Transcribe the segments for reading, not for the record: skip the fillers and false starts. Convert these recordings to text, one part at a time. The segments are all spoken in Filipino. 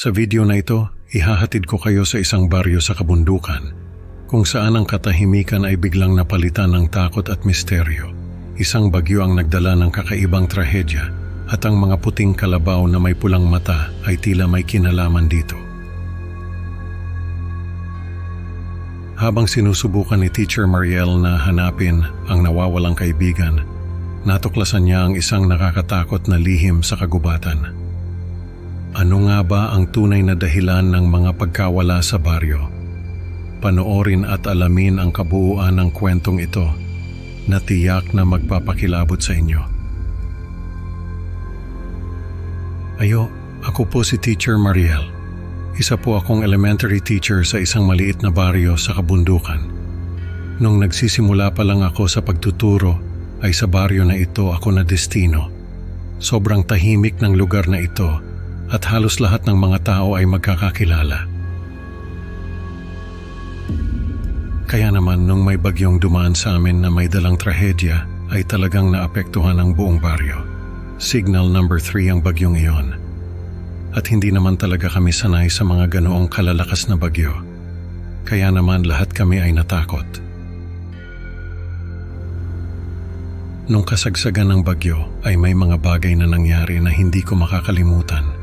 Sa video na ito, ihahatid ko kayo sa isang baryo sa kabundukan kung saan ang katahimikan ay biglang napalitan ng takot at misteryo. Isang bagyo ang nagdala ng kakaibang trahedya at ang mga puting kalabaw na may pulang mata ay tila may kinalaman dito. Habang sinusubukan ni Teacher Mariel na hanapin ang nawawalang kaibigan, natuklasan niya ang isang nakakatakot na lihim sa kagubatan. Ano nga ba ang tunay na dahilan ng mga pagkawala sa baryo? Panoorin at alamin ang kabuuan ng kwentong ito na tiyak na magpapakilabot sa inyo. Ako po si Teacher Mariel. Isa po akong elementary teacher sa isang maliit na baryo sa kabundukan. Nung nagsisimula pa lang ako sa pagtuturo, ay sa baryo na ito ako na destino. Sobrang tahimik ng lugar na ito at halos lahat ng mga tao ay magkakakilala. Kaya naman nung may bagyong dumaan sa amin na may dalang trahedya, ay talagang naapektuhan ang buong baryo. Signal number 3 ang bagyong iyon. At hindi naman talaga kami sanay sa mga ganoong kalalakas na bagyo. Kaya naman lahat kami ay natakot. Nung kasagsagan ng bagyo ay may mga bagay na nangyari na hindi ko makakalimutan.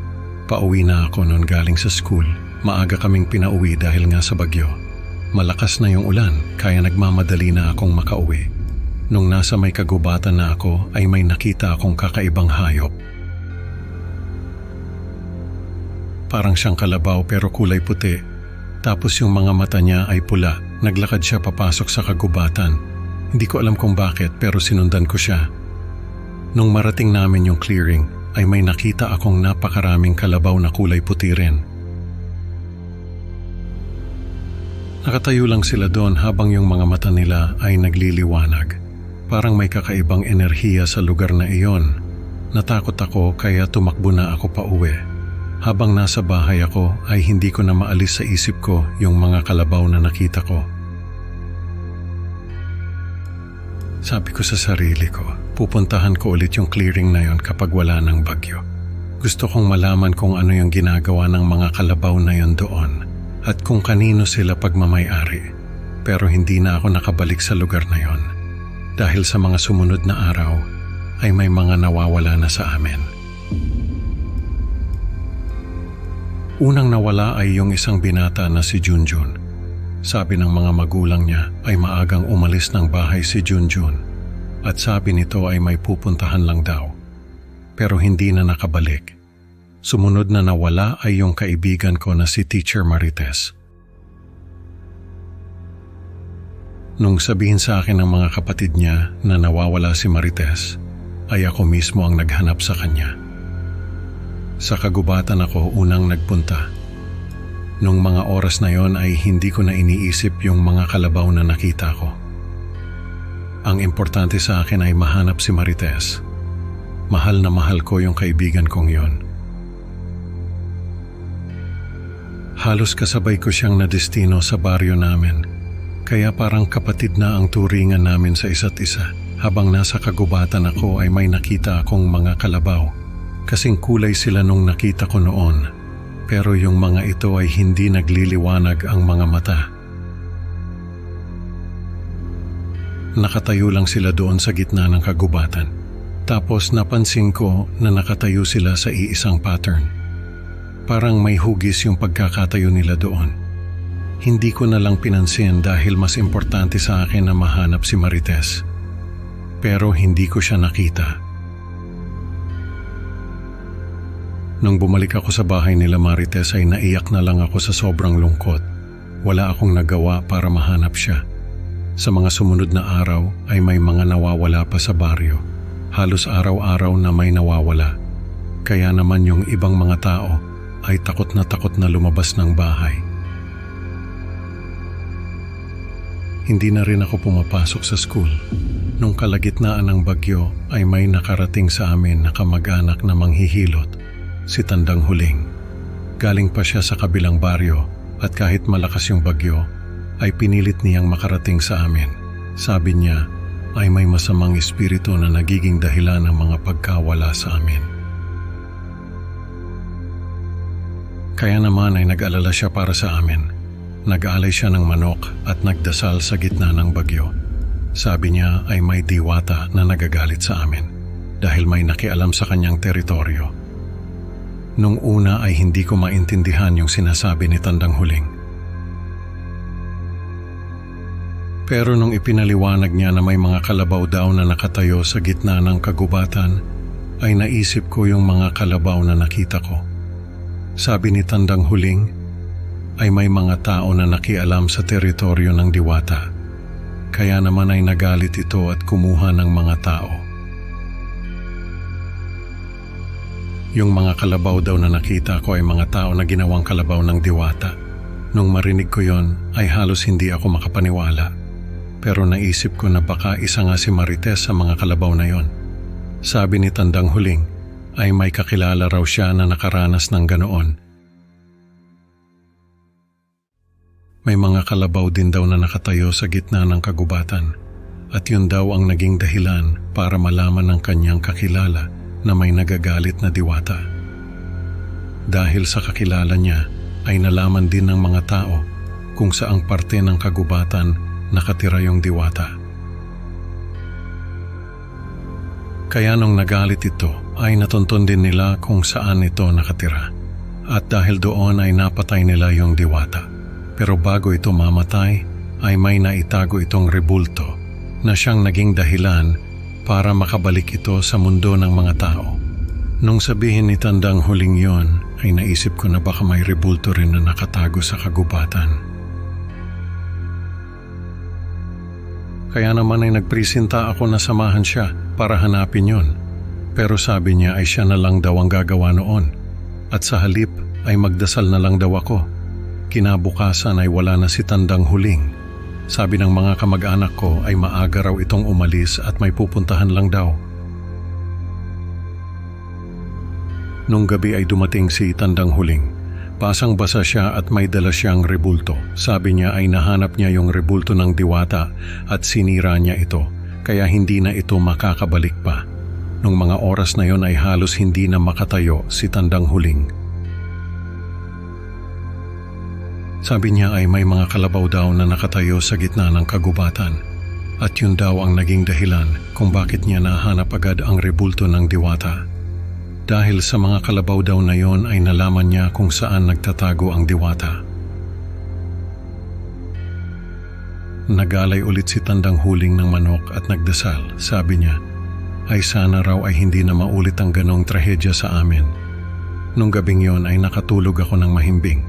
Pauwi na ako noon galing sa school. Maaga kaming pinauwi dahil nga sa bagyo. Malakas na yung ulan kaya nagmamadali na akong makauwi. Nung nasa may kagubatan na ako ay may nakita akong kakaibang hayop. Parang siyang kalabaw pero kulay puti. Tapos yung mga mata niya ay pula. Naglakad siya papasok sa kagubatan. Hindi ko alam kung bakit pero sinundan ko siya. Nung marating namin yung clearing ay may nakita akong napakaraming kalabaw na kulay puti rin. Nakatayo lang sila doon habang yung mga mata nila ay nagliliwanag. Parang may kakaibang enerhiya sa lugar na iyon. Natakot ako kaya tumakbo na ako pa uwi. Habang nasa bahay ako ay hindi ko na maalis sa isip ko yung mga kalabaw na nakita ko. Sabi ko sa sarili ko, pupuntahan ko ulit yung clearing na yon kapag wala ng bagyo. Gusto kong malaman kung ano yung ginagawa ng mga kalabaw na yon doon at kung kanino sila pagmamay-ari. Pero hindi na ako nakabalik sa lugar na yon dahil sa mga sumunod na araw ay may mga nawawala na sa amin. Unang nawala ay yung isang binata na si Junjun. Sabi ng mga magulang niya ay maagang umalis ng bahay si Junjun at sabi nito ay may pupuntahan lang daw. Pero hindi na nakabalik. Sumunod na nawala ay yung kaibigan ko na si Teacher Marites. Nung sabihin sa akin ng mga kapatid niya na nawawala si Marites, ay ako mismo ang naghanap sa kanya. Sa kagubatan ako unang nagpunta. Nung mga oras na yon ay hindi ko na iniisip yung mga kalabaw na nakita ko. Ang importante sa akin ay mahanap si Marites. Mahal na mahal ko yung kaibigan kong yon. Halos kasabay ko siyang nadestino sa baryo namin, kaya parang kapatid na ang turingan namin sa isa't isa. Habang nasa kagubatan ako ay may nakita akong mga kalabaw. Kasing kulay sila nung nakita ko noon, pero yung mga ito ay hindi nagliliwanag ang mga mata. Nakatayo lang sila doon sa gitna ng kagubatan. Tapos napansin ko na nakatayo sila sa iisang pattern. Parang may hugis yung pagkakatayo nila doon. Hindi ko na lang pinansin dahil mas importante sa akin na mahanap si Marites. Pero hindi ko siya nakita. Nung bumalik ako sa bahay nila Marites ay naiyak na lang ako sa sobrang lungkot. Wala akong nagawa para mahanap siya. Sa mga sumunod na araw ay may mga nawawala pa sa baryo. Halos araw-araw na may nawawala. Kaya naman yung ibang mga tao ay takot na lumabas ng bahay. Hindi na rin ako pumapasok sa school. Nung kalagitnaan ng bagyo ay may nakarating sa amin na kamag-anak na manghihilot. Si Tandang Huling. Galing pa siya sa kabilang baryo at kahit malakas yung bagyo, ay pinilit niyang makarating sa amin. Sabi niya ay may masamang espiritu na nagiging dahilan ng mga pagkawala sa amin. Kaya naman ay nag-alala siya para sa amin. Nag-alay siya ng manok at nagdasal sa gitna ng bagyo. Sabi niya ay may diwata na nagagalit sa amin dahil may nakialam sa kanyang teritoryo. Nung una ay hindi ko maintindihan yung sinasabi ni Tandang Huling. Pero nung ipinaliwanag niya na may mga kalabaw daw na nakatayo sa gitna ng kagubatan, ay naisip ko yung mga kalabaw na nakita ko. Sabi ni Tandang Huling, ay may mga tao na nakialam sa teritoryo ng diwata. Kaya naman ay nagalit ito at kumuha ng mga tao. Yung mga kalabaw daw na nakita ko ay mga tao na ginawang kalabaw ng diwata. Nung marinig ko yon ay halos hindi ako makapaniwala. Pero naisip ko na baka isa nga si Marites sa mga kalabaw na yon. Sabi ni Tandang Huling, ay may kakilala raw siya na nakaranas ng ganoon. May mga kalabaw din daw na nakatayo sa gitna ng kagubatan at yun daw ang naging dahilan para malaman ng kanyang kakilala na may nagagalit na diwata. Dahil sa kakilala niya ay nalaman din ng mga tao kung saang parte ng kagubatan nakatira yung diwata. Kaya nung nagalit ito ay natunton din nila kung saan ito nakatira. At dahil doon ay napatay nila yung diwata. Pero bago ito mamatay ay may naitago itong rebulto na siyang naging dahilan para makabalik ito sa mundo ng mga tao. Nung sabihin ni Tandang Huling yon ay naisip ko na baka may rebulto rin na nakatago sa kagubatan. Kaya naman ay nagpresenta ako na samahan siya para hanapin yon. Pero sabi niya ay siya na lang daw ang gagawa noon. At sa halip ay magdasal na lang daw ako. Kinabukasan ay wala na si Tandang Huling. Sabi ng mga kamag-anak ko ay maaga raw itong umalis at may pupuntahan lang daw. Nung gabi ay dumating si Tandang Huling. Pasang-basa siya at may dala siyang rebulto. Sabi niya ay nahanap niya yung rebulto ng diwata at sinira niya ito, kaya hindi na ito makakabalik pa. Nung mga oras na yon ay halos hindi na makatayo si Tandang Huling. Sabi niya ay may mga kalabaw daw na nakatayo sa gitna ng kagubatan at yun daw ang naging dahilan kung bakit niya nahanap agad ang rebulto ng diwata. Dahil sa mga kalabaw daw na yon ay nalaman niya kung saan nagtatago ang diwata. Nagalay ulit si Tandang Huling ng manok at nagdasal. Sabi niya, ay sana raw ay hindi na maulit ang ganong trahedya sa amin. Nung gabing yon ay nakatulog ako ng mahimbing.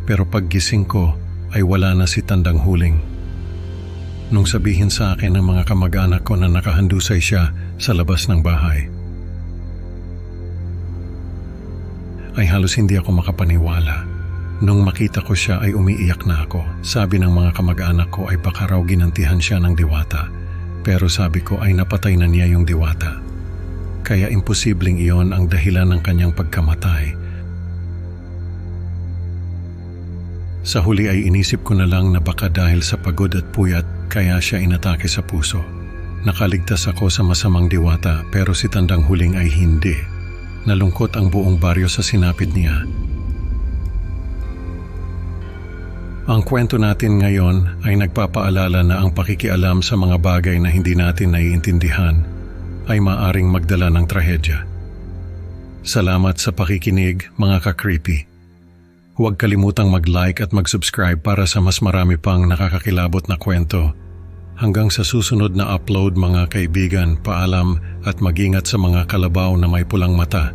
Pero paggising ko ay wala na si Tandang Huling. Nung sabihin sa akin ng mga kamag-anak ko na nakahandusay siya sa labas ng bahay, ay halos hindi ako makapaniwala. Nung makita ko siya ay umiiyak na ako. Sabi ng mga kamag-anak ko ay baka raw ginantihan siya ng diwata. Pero sabi ko ay napatay na niya yung diwata. Kaya imposibleng iyon ang dahilan ng kanyang pagkamatay. Sa huli ay inisip ko na lang na baka dahil sa pagod at puyat kaya siya inatake sa puso. Nakaligtas ako sa masamang diwata pero si Tandang Huling ay hindi. Nalungkot ang buong baryo sa sinapit niya. Ang kwento natin ngayon ay nagpapaalala na ang pakikialam sa mga bagay na hindi natin naiintindihan ay maaring magdala ng trahedya. Salamat sa pakikinig, mga ka-creepy. Huwag kalimutang mag-like at mag-subscribe para sa mas marami pang nakakakilabot na kwento. Hanggang sa susunod na upload, mga kaibigan, paalam at mag-ingat sa mga kalabaw na may pulang mata.